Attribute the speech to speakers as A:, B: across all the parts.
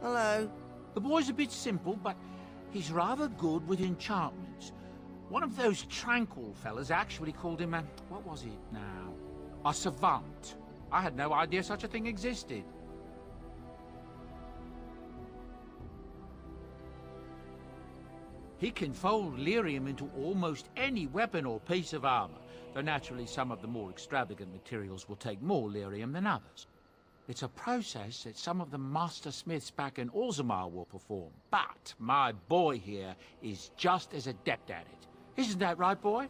A: Hello.
B: The boy's a bit simple, but he's rather good with enchantments. One of those tranquil fellas actually called him a... what was it now? A savant. I had no idea such a thing existed. He can fold lyrium into almost any weapon or piece of armor, though naturally some of the more extravagant materials will take more lyrium than others. It's a process that some of the master smiths back in Orzammar will perform, but my boy here is just as adept at it. Isn't that right, boy?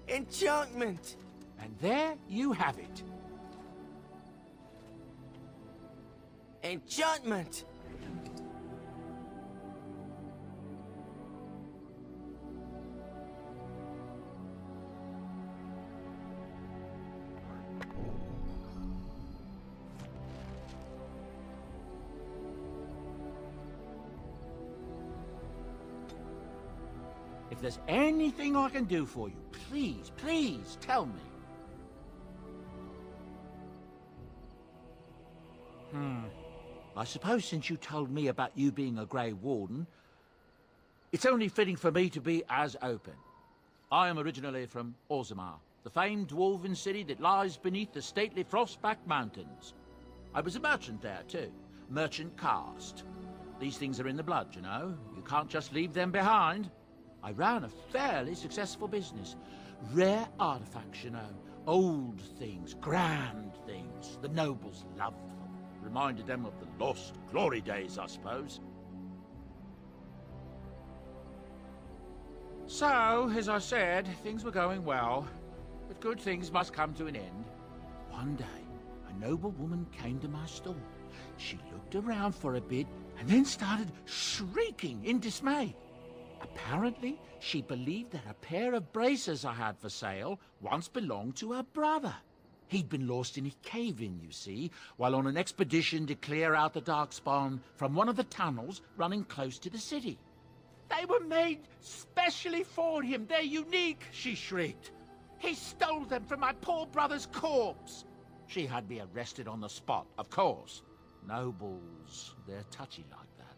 A: Enchantment!
B: And there you have it.
A: Enchantment!
B: If there's anything I can do for you, please, please tell me. I suppose since you told me about you being a Grey Warden, it's only fitting for me to be as open. I am originally from Orzammar, the famed dwarven city that lies beneath the stately Frostback Mountains. I was a merchant there too, merchant caste. These things are in the blood, you know. You can't just leave them behind. I ran a fairly successful business. Rare artifacts, you know. Old things, grand things. The nobles loved them. Reminded them of the lost glory days, I suppose. So, as I said, things were going well. But good things must come to an end. One day, a noble woman came to my store. She looked around for a bit and then started shrieking in dismay. Apparently, she believed that a pair of braces I had for sale once belonged to her brother. He'd been lost in a cave-in, you see, while on an expedition to clear out the Darkspawn from one of the tunnels running close to the city. They were made specially for him. They're unique, she shrieked. He stole them from my poor brother's corpse. She had me arrested on the spot, of course. Nobles, they're touchy like that.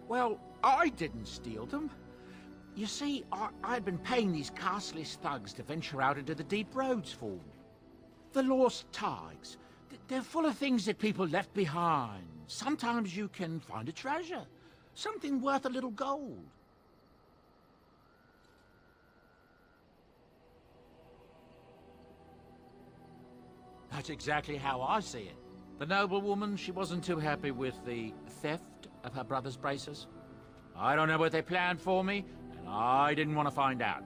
B: Well, I didn't steal them. You see, I'd been paying these castless thugs to venture out into the deep roads for me. The lost tigers. They're full of things that people left behind. Sometimes you can find a treasure. Something worth a little gold. That's exactly how I see it. The noblewoman, she wasn't too happy with the theft of her brother's braces. I don't know what they planned for me, and I didn't want to find out.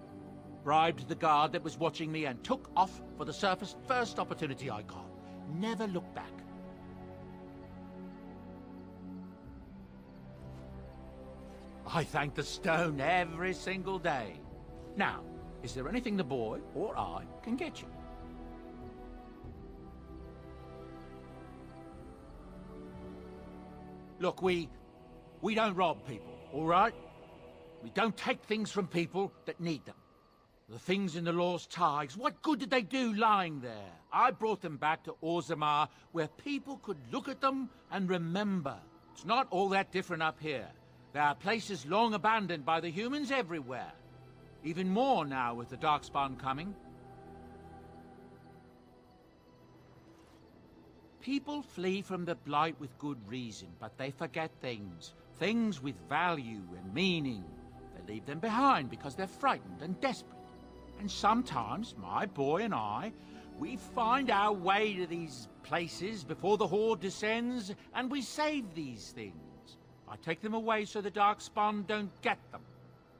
B: Bribed the guard that was watching me and took off for the surface first opportunity I got. Never looked back. I thank the stone every single day. Now, is there anything the boy or I can get you? Look, we don't rob people, all right? We don't take things from people that need them. The things in the Lost Tigers, what good did they do lying there? I brought them back to Orzammar, where people could look at them and remember. It's not all that different up here. There are places long abandoned by the humans everywhere. Even more now with the Darkspawn coming. People flee from the Blight with good reason, but they forget things. Things with value and meaning. They leave them behind because they're frightened and desperate. And sometimes, my boy and I, we find our way to these places before the Horde descends, and we save these things. I take them away so the Darkspawn don't get them.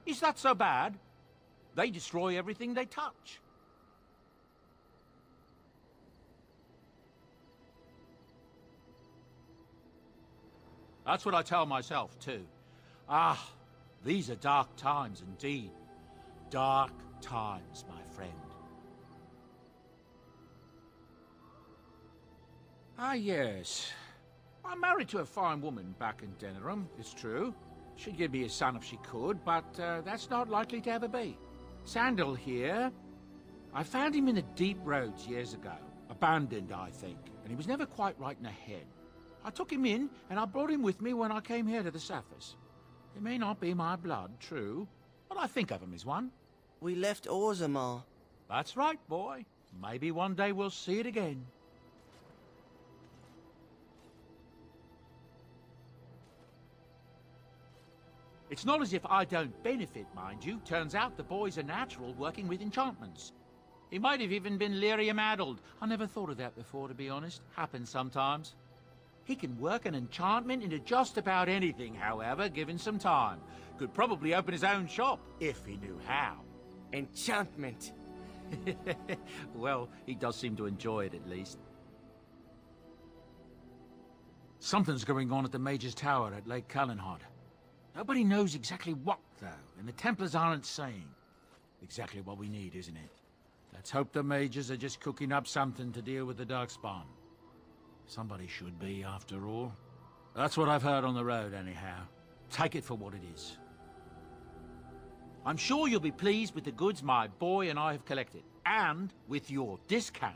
B: Is that so bad? They destroy everything they touch. That's what I tell myself, too. Ah, these are dark times indeed. Dark times, my friend. Ah, yes. I'm married to a fine woman back in Denerim, it's true. She'd give me a son if she could, but that's not likely to ever be. Sandal here. I found him in the deep roads years ago. Abandoned, I think, and he was never quite right in the head. I took him in, and I brought him with me when I came here to the Sapphires. He may not be my blood, true, but I think of him as one.
A: We left Orzammar.
B: That's right, boy. Maybe one day we'll see it again. It's not as if I don't benefit, mind you. Turns out the boy's a natural working with enchantments. He might have even been lyrium-addled. I never thought of that before, to be honest. Happens sometimes. He can work an enchantment into just about anything, however, given some time. Could probably open his own shop, if he knew how.
A: Enchantment.
B: Well, he does seem to enjoy it, at least. Something's going on at the Major's Tower at Lake Callanhod. Nobody knows exactly what, though, and the Templars aren't saying. Exactly what we need, isn't it? Let's hope the Majors are just cooking up something to deal with the Darkspawn. Somebody should be, after all. That's what I've heard on the road, anyhow. Take it for what it is. I'm sure you'll be pleased with the goods my boy and I have collected, and with your discount.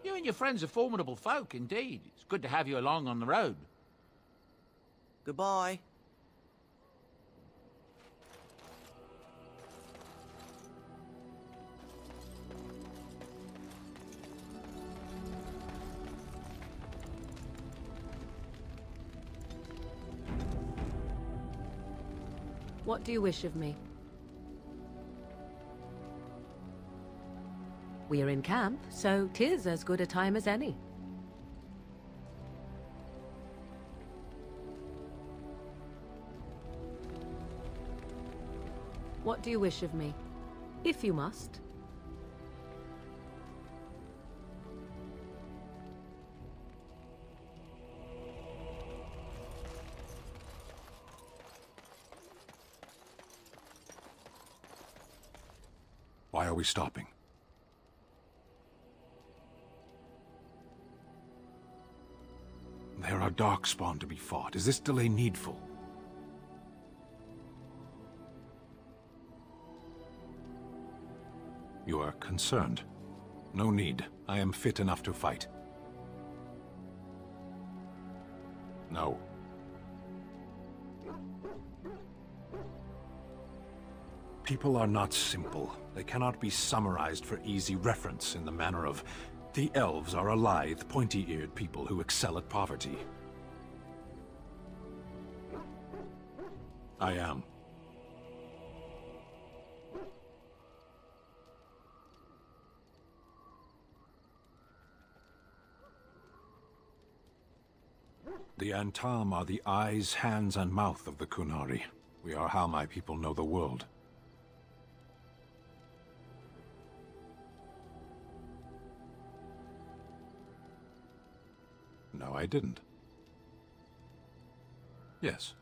B: You and your friends are formidable folk, indeed. It's good to have you along on the road.
A: Goodbye.
C: What do you wish of me? We are in camp, so 'tis as good a time as any. What do you wish of me? If you must.
D: Why are we stopping? There are Darkspawn to be fought. Is this delay needful? You are concerned. No need. I am fit enough to fight. No. People are not simple. They cannot be summarized for easy reference in the manner of, the elves are a lithe, pointy-eared people who excel at poverty. I am. The Antam are the eyes, hands, and mouth of the Kunari. We are how my people know the world. No, I didn't. Yes.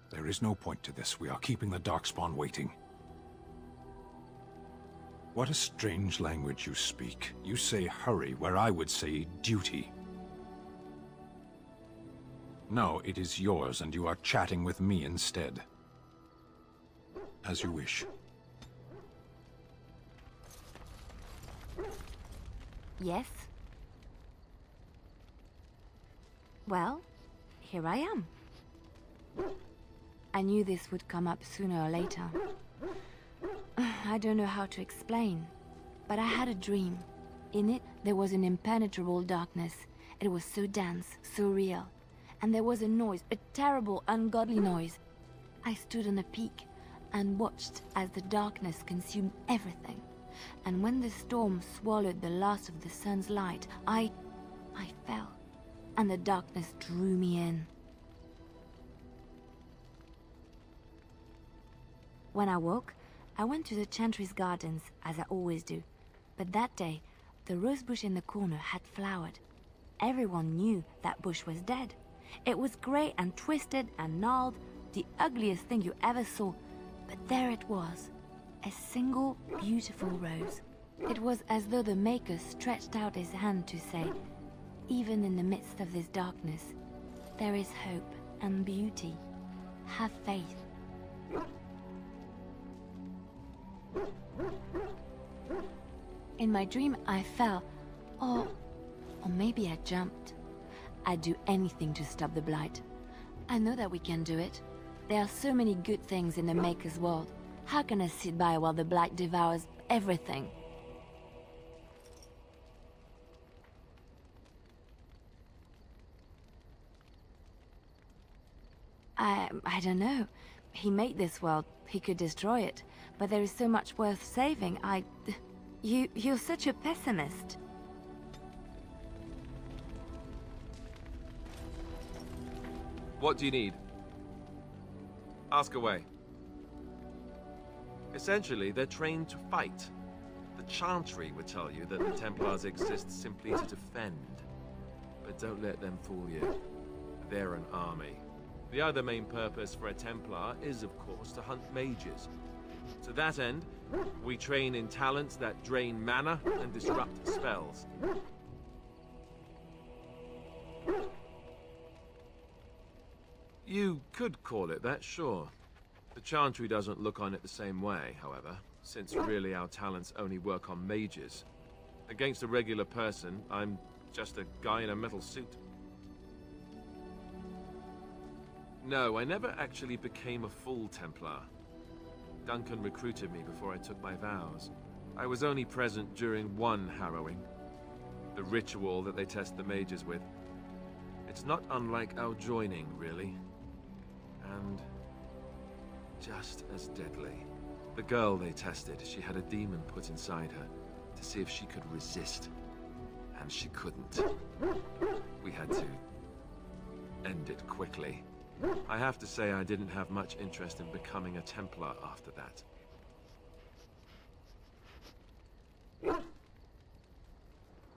D: There is no point to this. We are keeping the Darkspawn waiting. What a strange language you speak. You say hurry, where I would say duty. No, it is yours, and you are chatting with me instead. As you wish.
E: Yes? Well, here I am. I knew this would come up sooner or later. I don't know how to explain, but I had a dream. In it, there was an impenetrable darkness. It was so dense, so real. And there was a noise, a terrible, ungodly noise. I stood on a peak and watched as the darkness consumed everything. And when the storm swallowed the last of the sun's light, I fell. And the darkness drew me in. When I woke, I went to the Chantry's gardens, as I always do. But that day, the rosebush in the corner had flowered. Everyone knew that bush was dead. It was grey and twisted and gnarled, the ugliest thing you ever saw. But there it was, a single beautiful rose. It was as though the Maker stretched out his hand to say, even in the midst of this darkness, there is hope and beauty. Have faith. In my dream, I fell, or maybe I jumped. I'd do anything to stop the Blight. I know that we can do it. There are so many good things in the Maker's world. How can I sit by while the Blight devours everything? I don't know. He made this world. He could destroy it. But there is so much worth saving. You're such a pessimist.
F: What do you need? Ask away. Essentially, they're trained to fight. The Chantry would tell you that the Templars exist simply to defend. But don't let them fool you. They're an army. The other main purpose for a Templar is, of course, to hunt mages. To that end, we train in talents that drain mana and disrupt spells. You could call it that, sure. The Chantry doesn't look on it the same way, however, since really our talents only work on mages. Against a regular person, I'm just a guy in a metal suit. No, I never actually became a full Templar. Duncan recruited me before I took my vows. I was only present during one harrowing. The ritual that they test the mages with. It's not unlike our joining, really. And just as deadly. The girl they tested, she had a demon put inside her to see if she could resist. And she couldn't. We had to end it quickly. I have to say I didn't have much interest in becoming a Templar after that.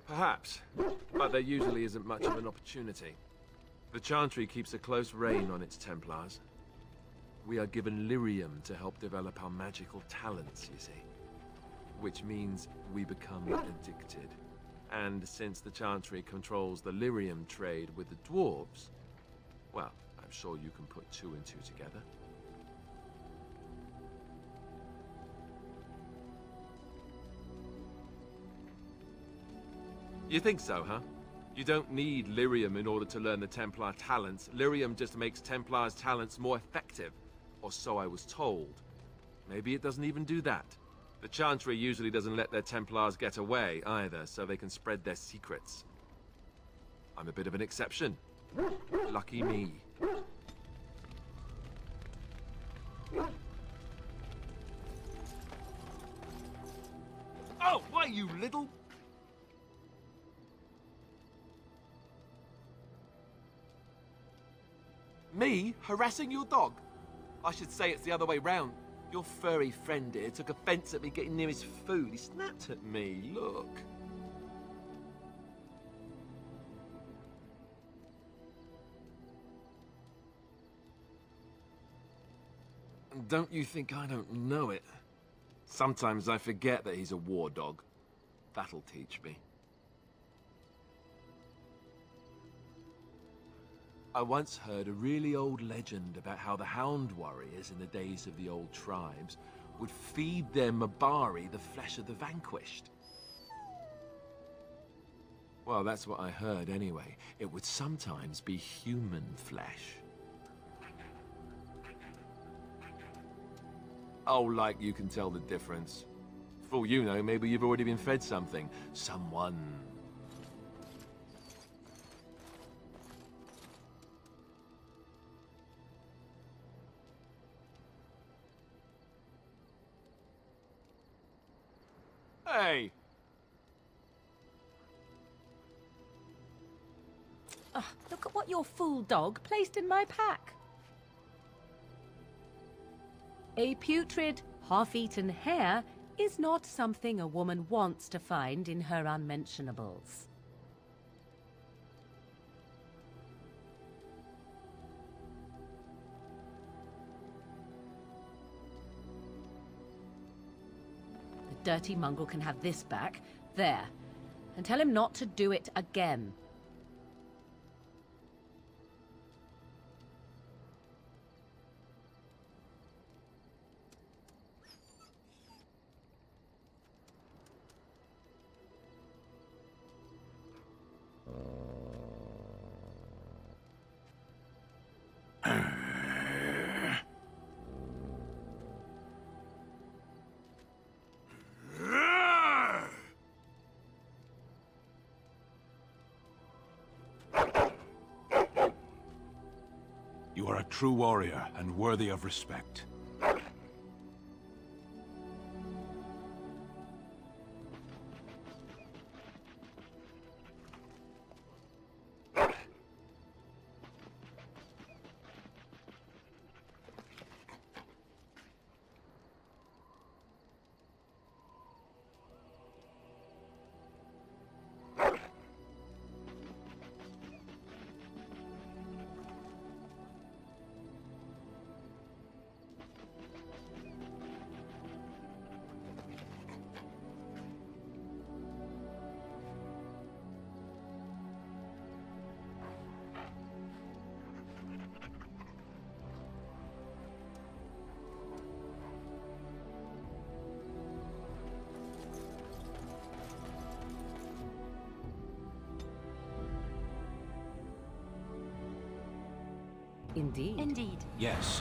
F: Perhaps, but there usually isn't much of an opportunity. The Chantry keeps a close rein on its Templars. We are given lyrium to help develop our magical talents, you see. Which means we become addicted. And since the Chantry controls the lyrium trade with the dwarves, well, I'm sure you can put two and two together. You think so, huh? You don't need lyrium in order to learn the Templar talents. Lyrium just makes Templars' talents more effective. Or so I was told. Maybe it doesn't even do that. The Chantry usually doesn't let their Templars get away, either, so they can spread their secrets. I'm a bit of an exception. Lucky me. Oh, why, you little... Me harassing your dog? I should say it's the other way round. Your furry friend here took offense at me getting near his food. He snapped at me, look. Don't you think I don't know it? Sometimes I forget that he's a war dog. That'll teach me. I once heard a really old legend about how the Hound warriors in the days of the old tribes would feed their Mabari the flesh of the vanquished. Well, that's what I heard anyway. It would sometimes be human flesh. Oh, like you can tell the difference. For all you know, maybe you've already been fed something. Someone. Hey!
C: Look at what your fool dog placed in my pack. A putrid, half-eaten hare is not something a woman wants to find in her unmentionables. The dirty mongrel can have this back. There. And tell him not to do it again.
D: You are a true warrior and worthy of respect.
C: Indeed.
E: Indeed.
D: Yes.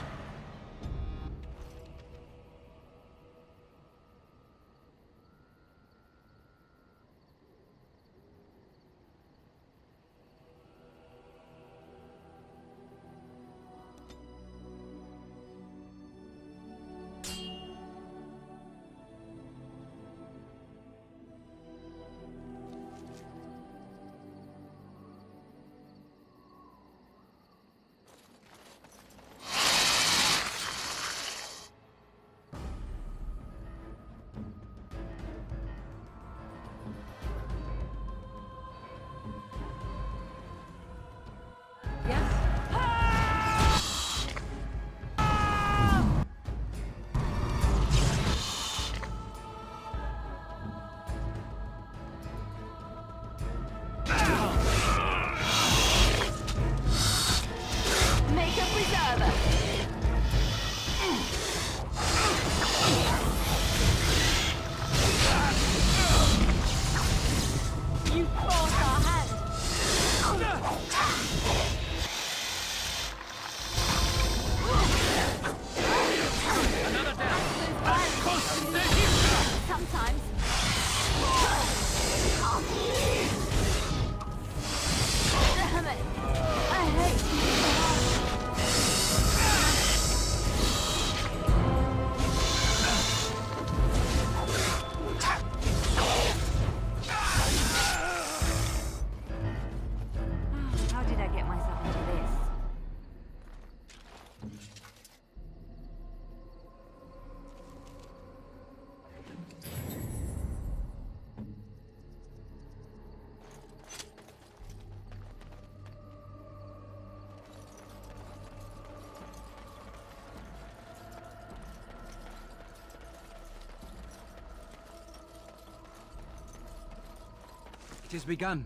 G: It is begun.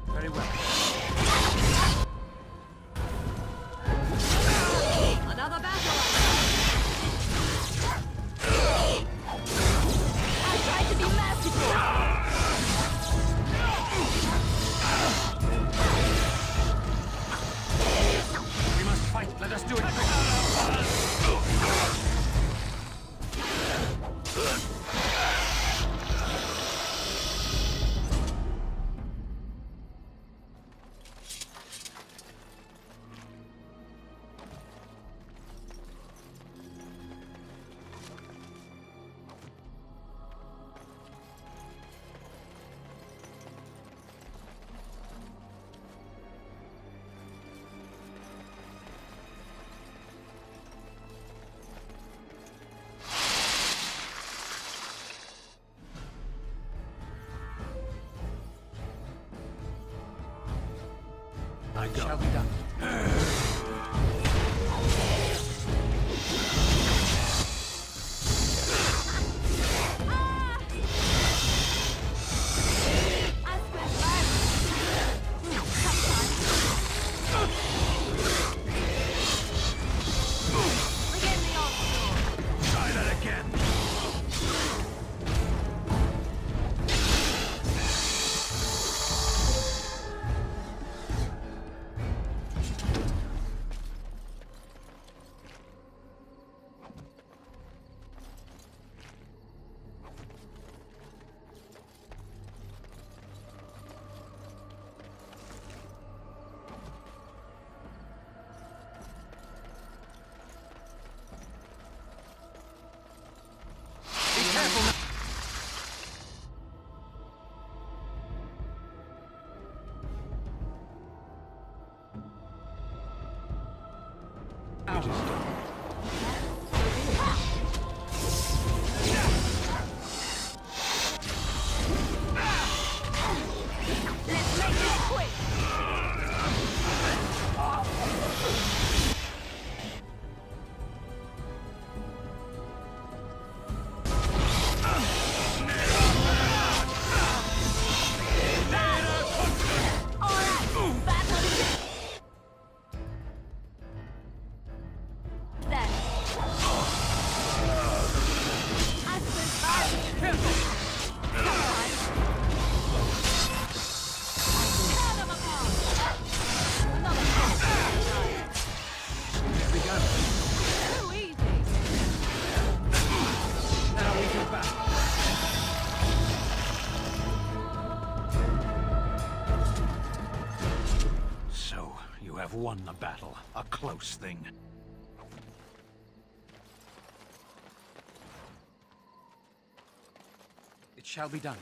G: Very well.
C: Another battle!
E: I tried to be merciful!
G: We must fight. Let us do it quickly.
D: I go.
G: Shall be done.
D: Try that again. It is done.
E: Let's make it quick! Alright, battle begins! Then. Alistair's army. Sometimes. Tear them apart. Another battle.
G: It's begun.
C: Too easy!
G: Now we can battle.
D: So, you have won the battle. A close thing.
G: It shall be done.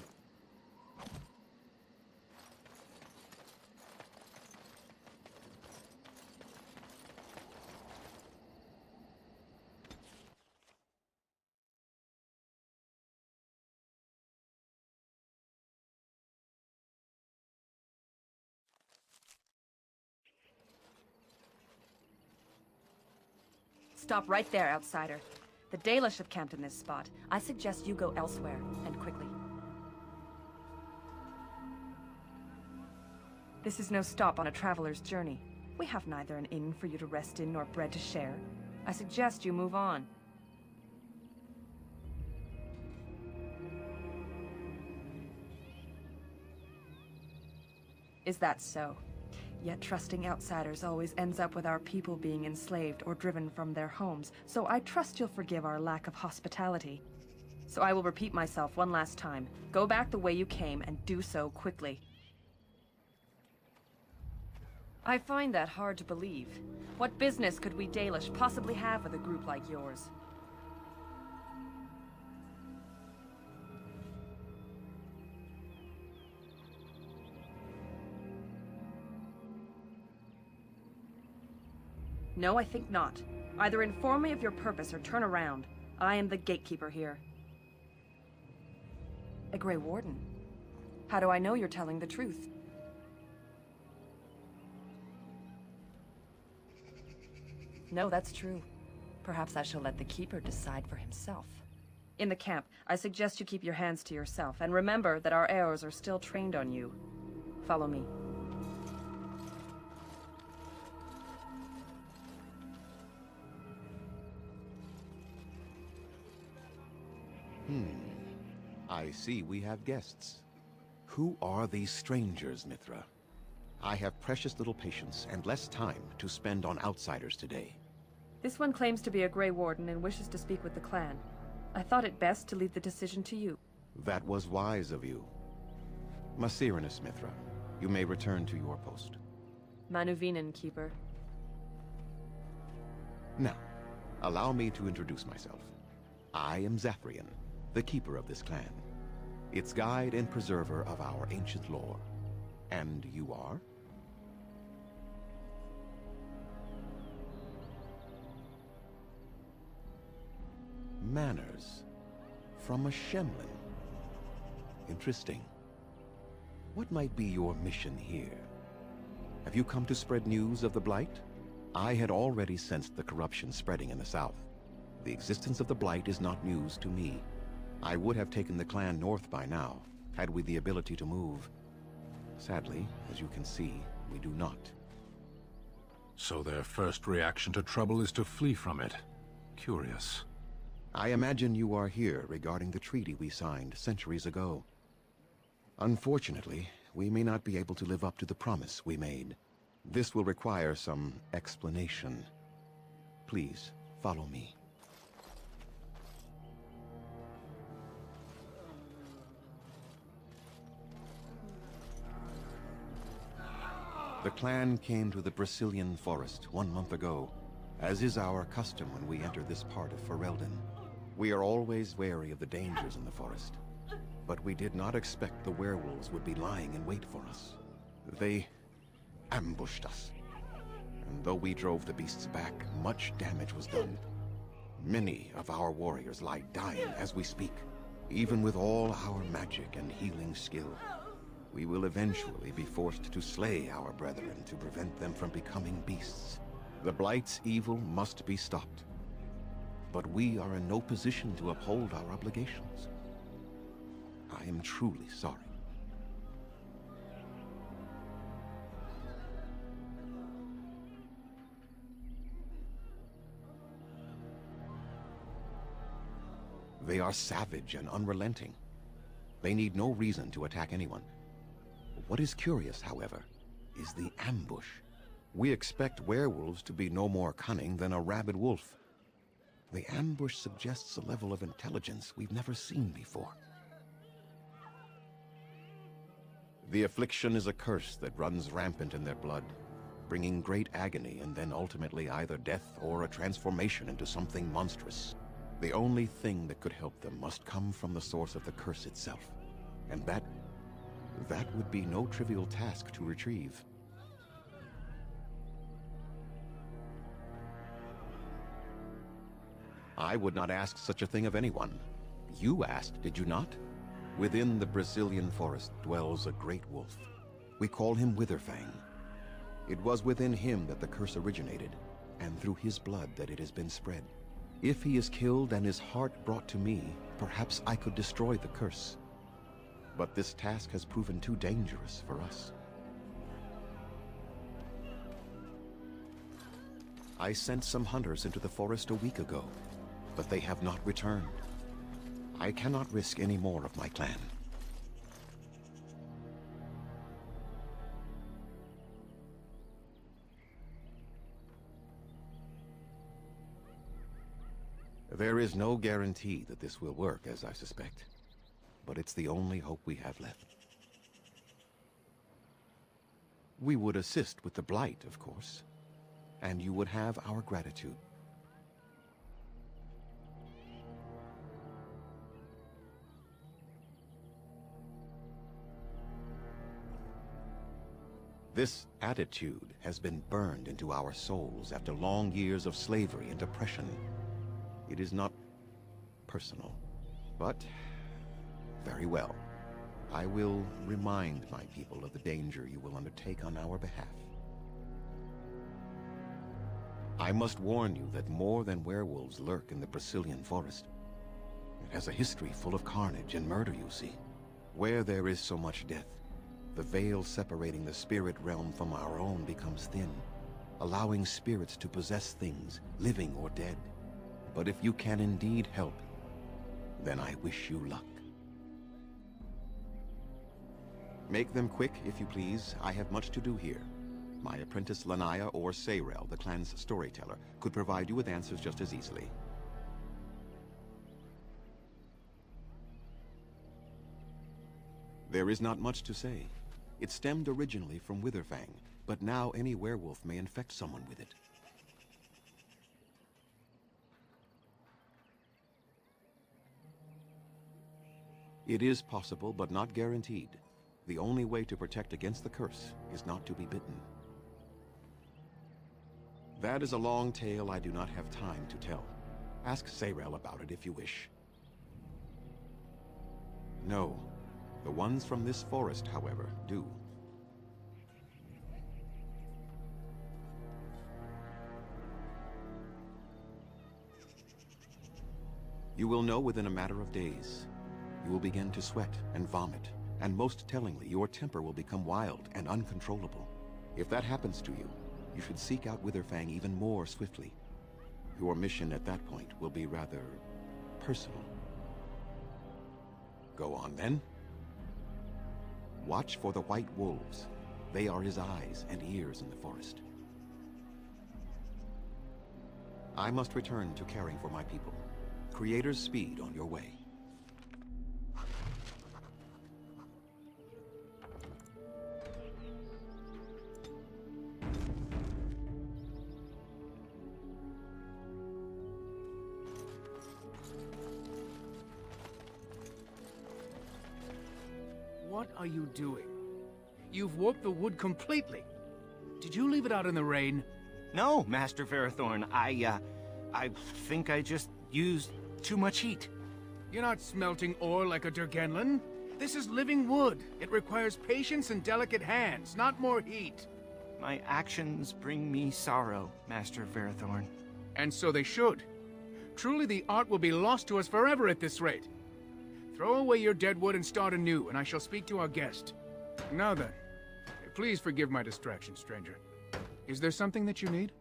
H: Stop right there, outsider. The Dalish have camped in this spot. I suggest you go elsewhere, and quickly. This is no stop on a traveler's journey. We have neither an inn for you to rest in nor bread to share. I suggest you move on. Is that so? Yet trusting outsiders always ends up with our people being enslaved or driven from their homes, so I trust you'll forgive our lack of hospitality. So I will repeat myself one last time. Go back the way you came, and do so quickly. I find that hard to believe. What business could we Dalish possibly have with a group like yours? No, I think not. Either inform me of your purpose or turn around. I am the gatekeeper here. A Grey Warden? How do I know you're telling the truth? No, that's true. Perhaps I shall let the Keeper decide for himself. In the camp, I suggest you keep your hands to yourself, and remember that our arrows are still trained on you. Follow me.
I: I see we have guests. Who are these strangers, Mithra? I have precious little patience and less time to spend on outsiders today.
H: This one claims to be a Grey Warden and wishes to speak with the clan. I thought it best to leave the decision to you.
I: That was wise of you. Maserenus, Mithra, you may return to your post.
H: Manuvinen, Keeper.
I: Now, allow me to introduce myself. I am Zafrian, the keeper of this clan, its guide and preserver of our ancient lore. And you are? Manners. From a Shemlin. Interesting. What might be your mission here? Have you come to spread news of the Blight? I had already sensed the corruption spreading in the south. The existence of the Blight is not news to me. I would have taken the clan north by now, had we the ability to move. Sadly, as you can see, we do not.
D: So their first reaction to trouble is to flee from it. Curious.
I: I imagine you are here regarding the treaty we signed centuries ago. Unfortunately, we may not be able to live up to the promise we made. This will require some explanation. Please, follow me. The clan came to the Brazilian forest 1 month ago, as is our custom when we enter this part of Ferelden. We are always wary of the dangers in the forest, but we did not expect the werewolves would be lying in wait for us. They ambushed us, and though we drove the beasts back, much damage was done. Many of our warriors lie dying as we speak. Even with all our magic and healing skill, we will eventually be forced to slay our brethren to prevent them from becoming beasts. The Blight's evil must be stopped, but we are in no position to uphold our obligations. I am truly sorry. They are savage and unrelenting. They need no reason to attack anyone. What is curious, however, is the ambush. We expect werewolves to be no more cunning than a rabid wolf. The ambush suggests a level of intelligence we've never seen before. The affliction is a curse that runs rampant in their blood, bringing great agony and then ultimately either death or a transformation into something monstrous. The only thing that could help them must come from the source of the curse itself, and that would be no trivial task to retrieve. I would not ask such a thing of anyone. You asked, did you not? Within the Brazilian forest dwells a great wolf. We call him Witherfang. It was within him that the curse originated, and through his blood that it has been spread. If he is killed and his heart brought to me, perhaps I could destroy the curse. But this task has proven too dangerous for us. I sent some hunters into the forest a week ago, but they have not returned. I cannot risk any more of my clan. There is no guarantee that this will work, as I suspect. But it's the only hope we have left. We would assist with the Blight, of course, and you would have our gratitude. This attitude has been burned into our souls after long years of slavery and oppression. It is not personal. But, very well. I will remind my people of the danger you will undertake on our behalf. I must warn you that more than werewolves lurk in the Brazilian forest. It has a history full of carnage and murder, you see. Where there is so much death, the veil separating the spirit realm from our own becomes thin, allowing spirits to possess things, living or dead. But if you can indeed help, then I wish you luck. Make them quick, if you please. I have much to do here. My apprentice Leliana or Sayrel, the clan's storyteller, could provide you with answers just as easily. There is not much to say. It stemmed originally from Witherfang, but now any werewolf may infect someone with it. It is possible, but not guaranteed. The only way to protect against the curse is not to be bitten. That is a long tale I do not have time to tell. Ask Sayrel about it if you wish. No. The ones from this forest, however, do. You will know within a matter of days. You will begin to sweat and vomit, and most tellingly, your temper will become wild and uncontrollable. If that happens to you, you should seek out Witherfang even more swiftly. Your mission at that point will be rather personal. Go on then. Watch for the white wolves. They are his eyes and ears in the forest. I must return to caring for my people. Creator's speed on your way.
G: What are you doing? You've warped the wood completely. Did you leave it out in the rain?
A: No, Master Ferrothorn. I think I just used too much heat.
G: You're not smelting ore like a Durgenlin. This is living wood. It requires patience and delicate hands, not more heat.
A: My actions bring me sorrow, Master Ferrothorn.
G: And so they should. Truly the art will be lost to us forever at this rate. Throw away your dead wood and start anew, and I shall speak to our guest. Now then, please forgive my distraction, stranger. Is there something that you need?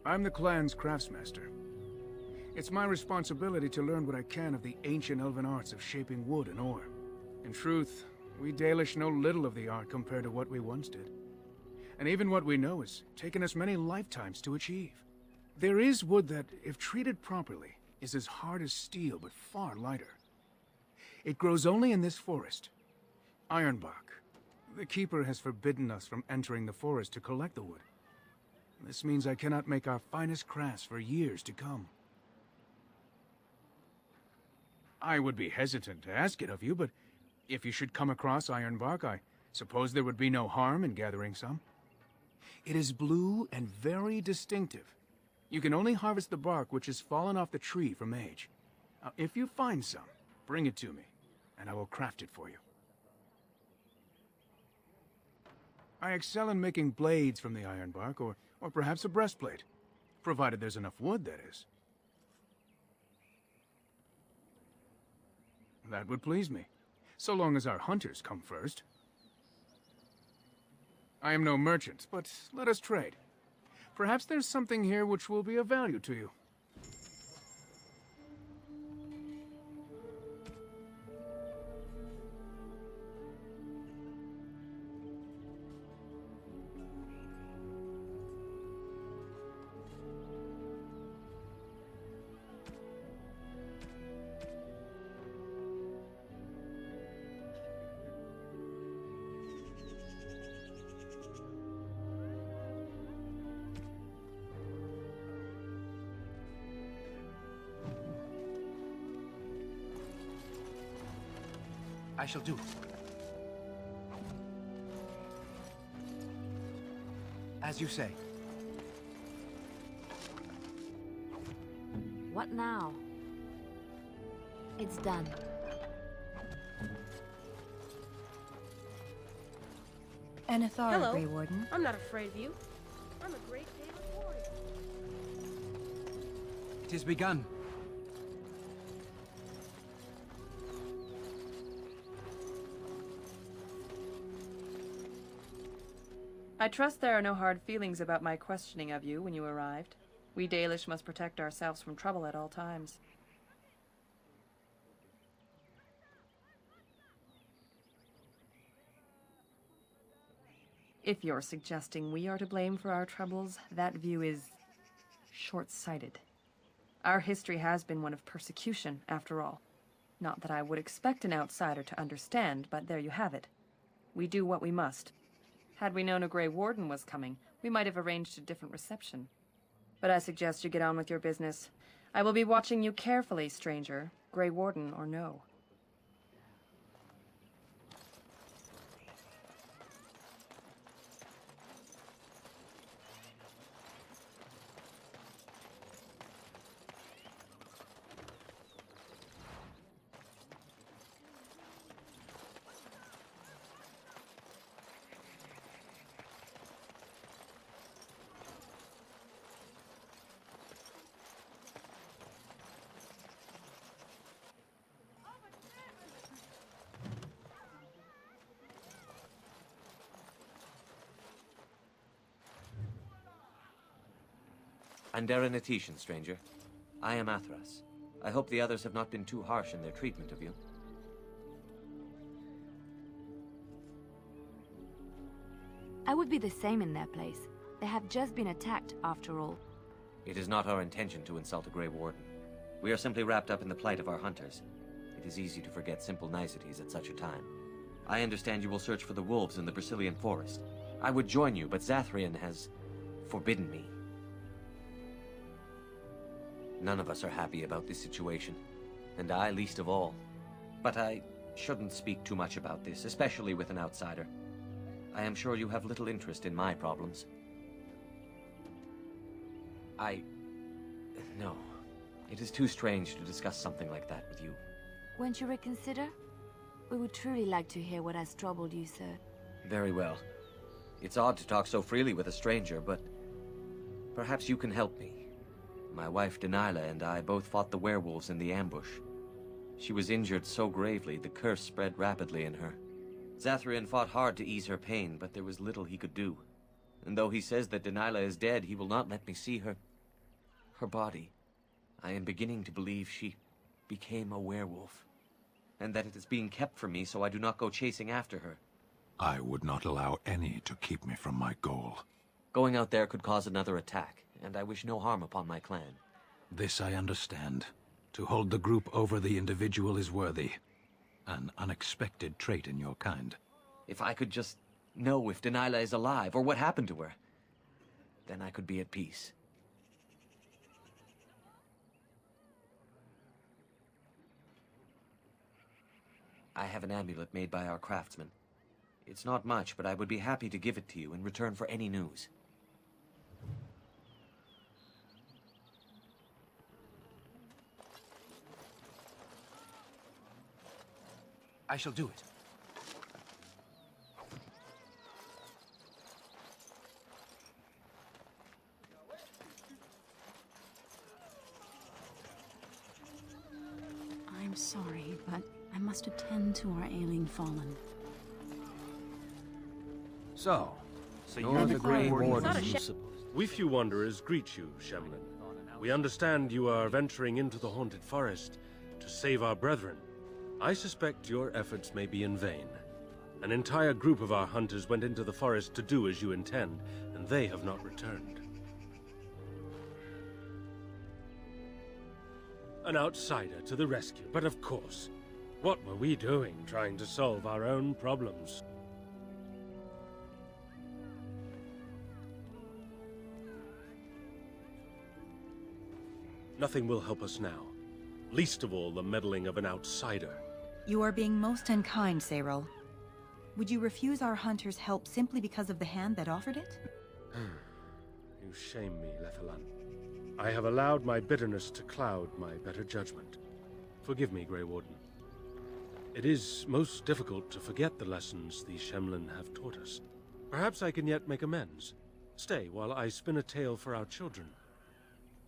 G: I'm the clan's craftsmaster. It's my responsibility to learn what I can of the ancient elven arts of shaping wood and ore. In truth, we Dalish know little of the art compared to what we once did. And even what we know has taken us many lifetimes to achieve. There is wood that, if treated properly, is as hard as steel, but far lighter. It grows only in this forest. Ironbark. The Keeper has forbidden us from entering the forest to collect the wood. This means I cannot make our finest crafts for years to come. I would be hesitant to ask it of you, but if you should come across ironbark, I suppose there would be no harm in gathering some. It is blue and very distinctive. You can only harvest the bark which has fallen off the tree from age. Now, if you find some, bring it to me, and I will craft it for you. I excel in making blades from the ironbark, or perhaps a breastplate. Provided there's enough wood, that is. That would please me, so long as our hunters come first. I am no merchant, but let us trade. Perhaps there's something here which will be of value to you.
A: I shall do. As you say.
E: What now? It's done.
H: Anathar,
J: Hello.
H: Grey Warden.
J: I'm not afraid of you. I'm a great David warrior.
K: It is begun.
H: I trust there are no hard feelings about my questioning of you when you arrived. We Dalish must protect ourselves from trouble at all times. If you're suggesting we are to blame for our troubles, that view is short-sighted. Our history has been one of persecution, after all. Not that I would expect an outsider to understand, but there you have it. We do what we must. Had we known a Grey Warden was coming, we might have arranged a different reception. But I suggest you get on with your business. I will be watching you carefully, stranger, Grey Warden or no.
L: Andera Natishan, stranger. I am Athras. I hope the others have not been too harsh in their treatment of you.
E: I would be the same in their place. They have just been attacked, after all.
L: It is not our intention to insult a Grey Warden. We are simply wrapped up in the plight of our hunters. It is easy to forget simple niceties at such a time. I understand you will search for the wolves in the Brazilian forest. I would join you, but Zathrian has forbidden me. None of us are happy about this situation, and I least of all. But I shouldn't speak too much about this, especially with an outsider. I am sure you have little interest in my problems. No. It is too strange to discuss something like that with you.
E: Won't you reconsider? We would truly like to hear what has troubled you, sir.
L: Very well. It's odd to talk so freely with a stranger, but perhaps you can help me. My wife Delilah and I both fought the werewolves in the ambush. She was injured so gravely, the curse spread rapidly in her. Zathrian fought hard to ease her pain, but there was little he could do. And though he says that Delilah is dead, he will not let me see her body. I am beginning to believe she became a werewolf, and that it is being kept from me so I do not go chasing after her.
D: I would not allow any to keep me from my goal.
L: Going out there could cause another attack, and I wish no harm upon my clan.
D: This I understand. To hold the group over the individual is worthy. An unexpected trait in your kind.
L: If I could just know if Delilah is alive, or what happened to her, then I could be at peace. I have an amulet made by our craftsman. It's not much, but I would be happy to give it to you in return for any news.
K: I shall do it.
M: I'm sorry, but I must attend to our ailing fallen.
K: So
A: you're the Grey Warden.
N: We few wanderers greet you, Shemlin. We understand you are venturing into the haunted forest to save our brethren. I suspect your efforts may be in vain. An entire group of our hunters went into the forest to do as you intend, and they have not returned. An outsider to the rescue, but of course, what were we doing trying to solve our own problems? Nothing will help us now, least of all the meddling of an outsider.
O: You are being most unkind, Sayrol. Would you refuse our hunters' help simply because of the hand that offered it?
N: You shame me, Lethalan. I have allowed my bitterness to cloud my better judgment. Forgive me, Grey Warden. It is most difficult to forget the lessons the Shemlen have taught us. Perhaps I can yet make amends. Stay while I spin a tale for our children.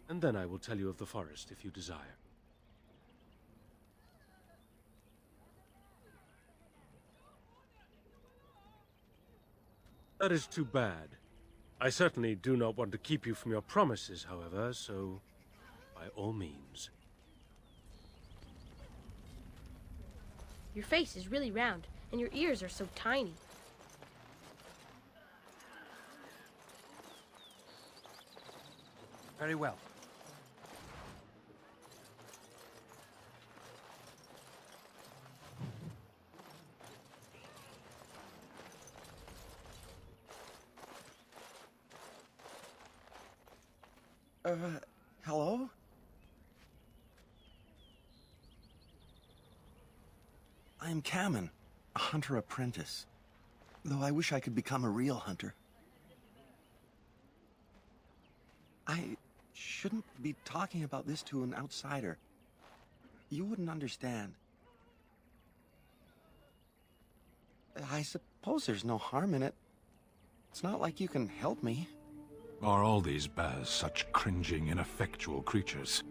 N: And then I will tell you of the forest if you desire. That is too bad. I certainly do not want to keep you from your promises, however, so by all means.
J: Your face is really round, and your ears are so tiny.
K: Very well.
P: Hello? I am Kamen, a hunter apprentice. Though I wish I could become a real hunter. I shouldn't be talking about this to an outsider. You wouldn't understand. I suppose there's no harm in it. It's not like you can help me.
D: Are all these Baz such cringing, ineffectual creatures?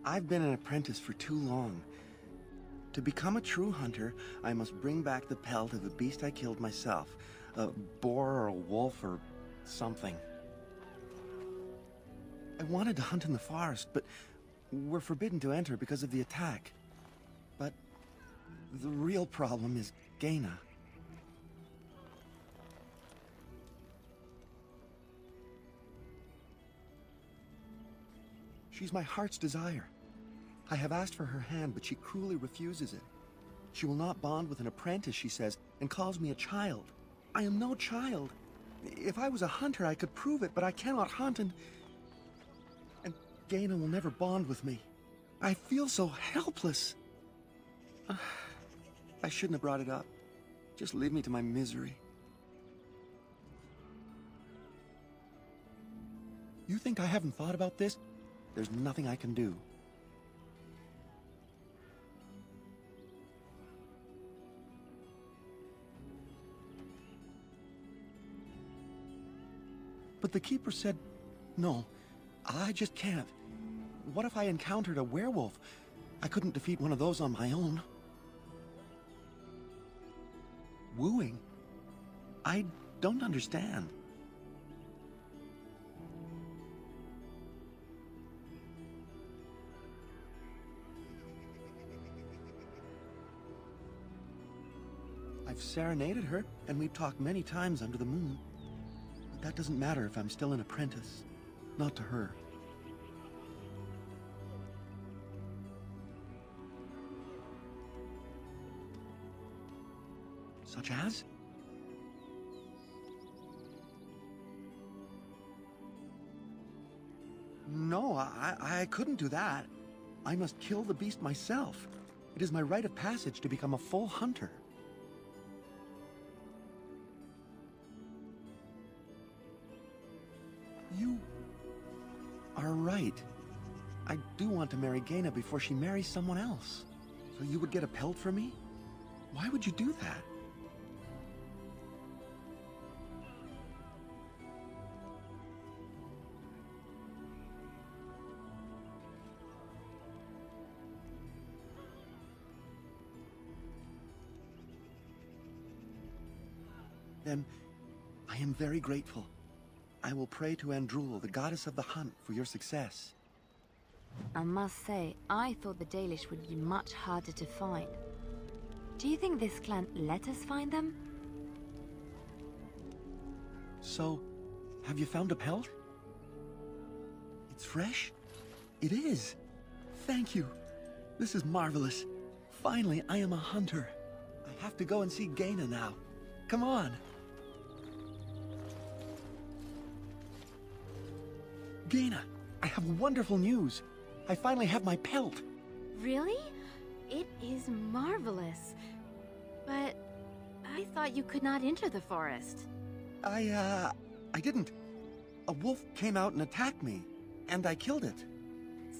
P: I've been an apprentice for too long. To become a true hunter, I must bring back the pelt of a beast I killed myself. A boar or a wolf or something. I wanted to hunt in the forest, but we're forbidden to enter because of the attack. But the real problem is Geehnh. She's my heart's desire. I have asked for her hand, but she cruelly refuses it. She will not bond with an apprentice, she says, and calls me a child. I am no child. If I was a hunter, I could prove it, but I cannot hunt, and Geehnh will never bond with me. I feel so helpless. I shouldn't have brought it up. Just leave me to my misery. You think I haven't thought about this? There's nothing I can do. But the Keeper said, no, I just can't. What if I encountered a werewolf? I couldn't defeat one of those on my own. Wooing? I don't understand. I've serenaded her, and we've talked many times under the moon. But that doesn't matter if I'm still an apprentice. Not to her. Such as? No, I couldn't do that. I must kill the beast myself. It is my rite of passage to become a full hunter. You are right. I do want to marry Geehnh before she marries someone else. So you would get a pelt for me? Why would you do that? Then, I am very grateful. I will pray to Andrul, the goddess of the hunt, for your success.
E: I must say, I thought the Dalish would be much harder to find. Do you think this clan let us find them?
P: So, have you found a pelt? It's fresh? It is! Thank you! This is marvelous. Finally, I am a hunter. I have to go and see Geehnh now. Come on! Geehnh, I have wonderful news. I finally have my pelt.
E: Really? It is marvelous. But I thought you could not enter the forest.
P: I didn't. A wolf came out and attacked me. and I killed it.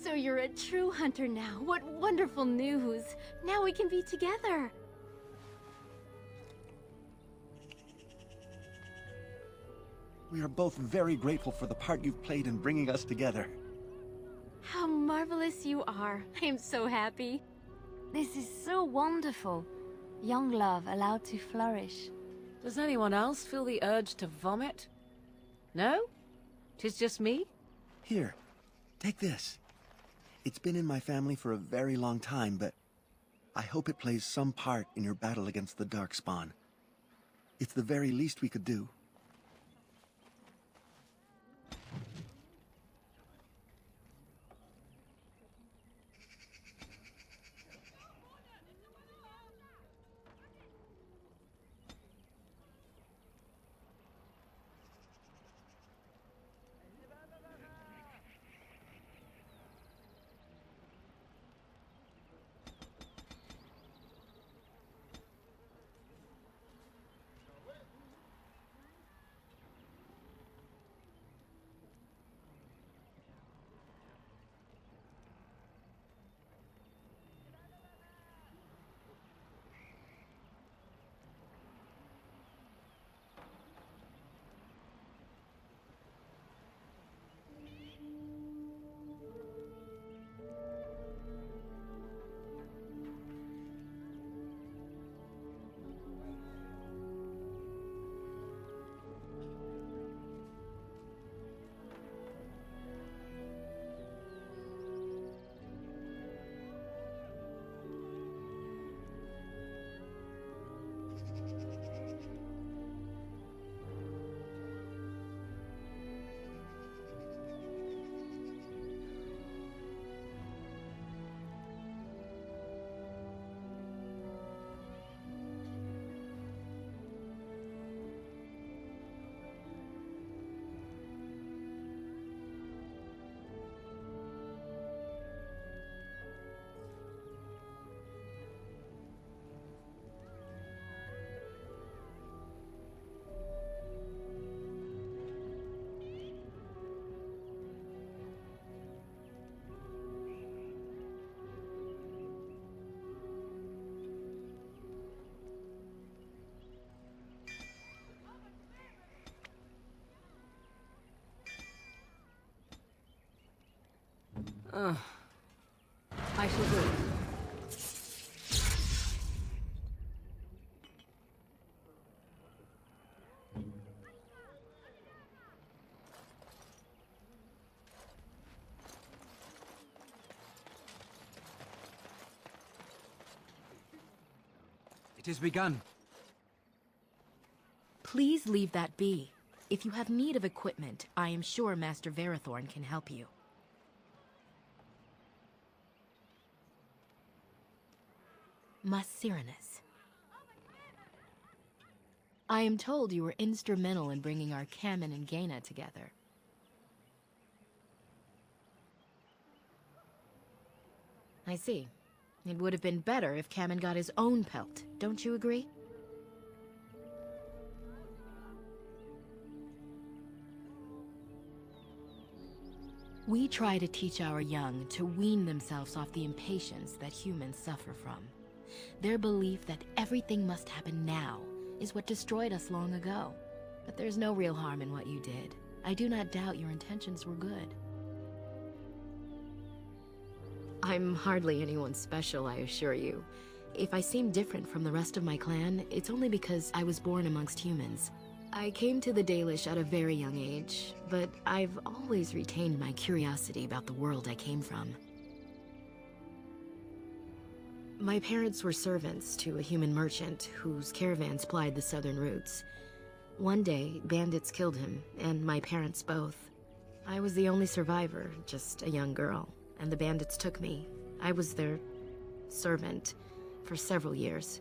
E: So you're a true hunter now. What wonderful news. Now we can be together.
P: We are both very grateful for the part you've played in bringing us together.
E: How marvelous you are. I am so happy. This is so wonderful. Young love allowed to flourish.
C: Does anyone else feel the urge to vomit? No? 'Tis just me?
P: Here, take this. It's been in my family for a very long time, but I hope it plays some part in your battle against the Darkspawn. It's the very least we could do.
C: I shall do it.
K: It is begun.
Q: Please leave that be. If you have need of equipment, I am sure Master Verathorn can help you. Macerinus. I am told you were instrumental in bringing our Kamen and Gaina together. I see. It would have been better if Kamen got his own pelt, don't you agree? We try to teach our young to wean themselves off the impatience that humans suffer from. Their belief that everything must happen now is what destroyed us long ago. But there's no real harm in what you did. I do not doubt your intentions were good. I'm hardly anyone special, I assure you. If I seem different from the rest of my clan, it's only because I was born amongst humans. I came to the Dalish at a very young age, but I've always retained my curiosity about the world I came from. My parents were servants to a human merchant whose caravans plied the southern routes. One day, bandits killed him, and my parents both. I was the only survivor, just a young girl, and the bandits took me. I was their servant for several years.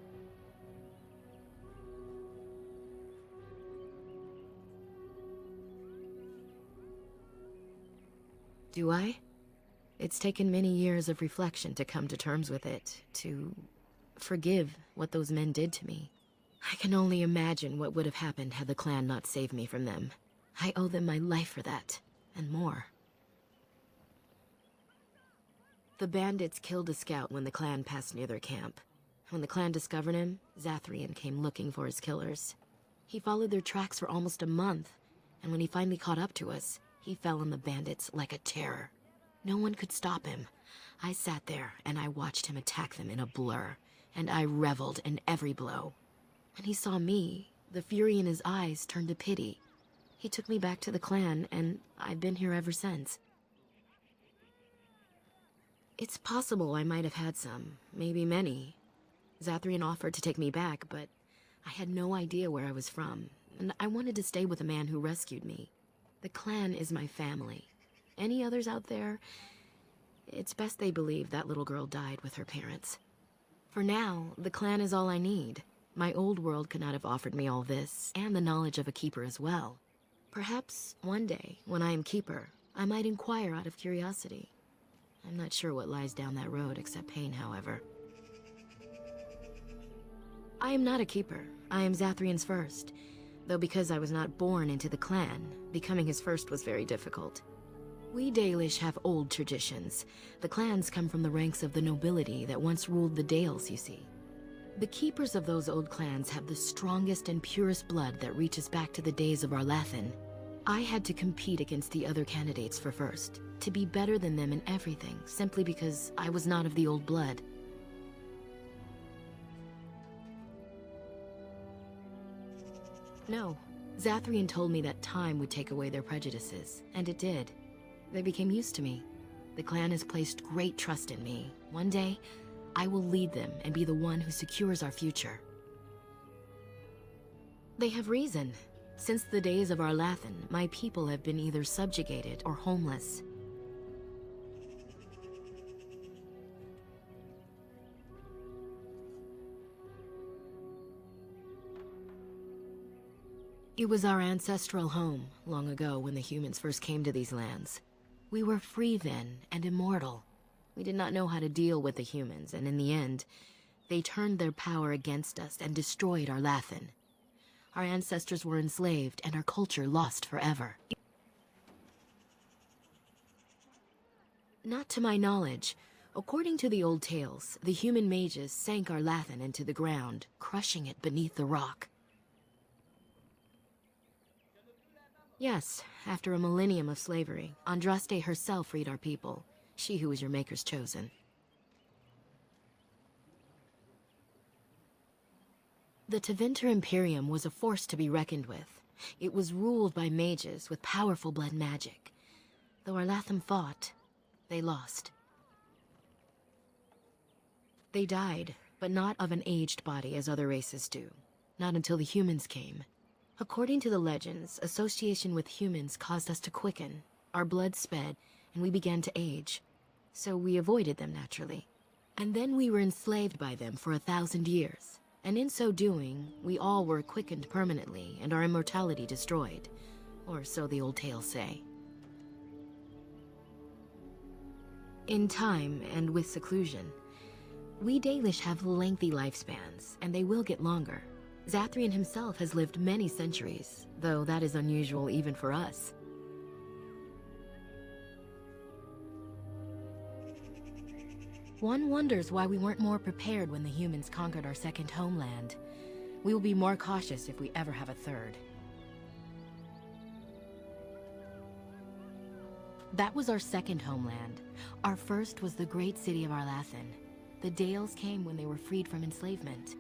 Q: Do I? It's taken many years of reflection to come to terms with it, to forgive what those men did to me. I can only imagine what would have happened had the clan not saved me from them. I owe them my life for that, and more. The bandits killed a scout when the clan passed near their camp. When the clan discovered him, Zathrian came looking for his killers. He followed their tracks for almost a month, and when he finally caught up to us, he fell on the bandits like a terror. No one could stop him. I sat there and I watched him attack them in a blur, and I reveled in every blow. When he saw me, the fury in his eyes turned to pity. He took me back to the clan, and I've been here ever since. It's possible I might have had some, maybe many. Zathrian offered to take me back, but I had no idea where I was from, and I wanted to stay with the man who rescued me. The clan is my family. Any others out there? It's best they believe that little girl died with her parents. For now, the clan is all I need. My old world could not have offered me all this, and the knowledge of a keeper as well. Perhaps one day, when I am keeper, I might inquire out of curiosity. I'm not sure what lies down that road except pain, however. I am not a keeper. I am Zathrian's first. Though because I was not born into the clan, becoming his first was very difficult. We Dalish have old traditions. The clans come from the ranks of the nobility that once ruled the Dales, you see. The keepers of those old clans have the strongest and purest blood that reaches back to the days of Arlathan. I had to compete against the other candidates for first, to be better than them in everything, simply because I was not of the old blood. No, Zathrian told me that time would take away their prejudices, and it did. They became used to me. The clan has placed great trust in me. One day, I will lead them and be the one who secures our future. They have reason. Since the days of Arlathan, my people have been either subjugated or homeless. It was our ancestral home, long ago when the humans first came to these lands. We were free then, and immortal. We did not know how to deal with the humans, and in the end, they turned their power against us and destroyed Arlathan. Our ancestors were enslaved, and our culture lost forever. Not to my knowledge. According to the old tales, the human mages sank Arlathan into the ground, crushing it beneath the rock. Yes, after a millennium of slavery, Andraste herself freed our people, she who was your maker's chosen. The Tevinter Imperium was a force to be reckoned with. It was ruled by mages with powerful blood magic. Though Arlathan fought, they lost. They died, but not of an aged body as other races do. Not until the humans came. According to the legends, association with humans caused us to quicken. Our blood sped, and we began to age. So we avoided them naturally. And then we were enslaved by them for 1,000 years. And in so doing, we all were quickened permanently and our immortality destroyed. Or so the old tales say. In time, and with seclusion, we Dalish have lengthy lifespans, and they will get longer. Zathrian himself has lived many centuries, though that is unusual even for us. One wonders why we weren't more prepared when the humans conquered our second homeland. We will be more cautious if we ever have a third. That was our second homeland. Our first was the great city of Arlathan. The Dales came when they were freed from enslavement.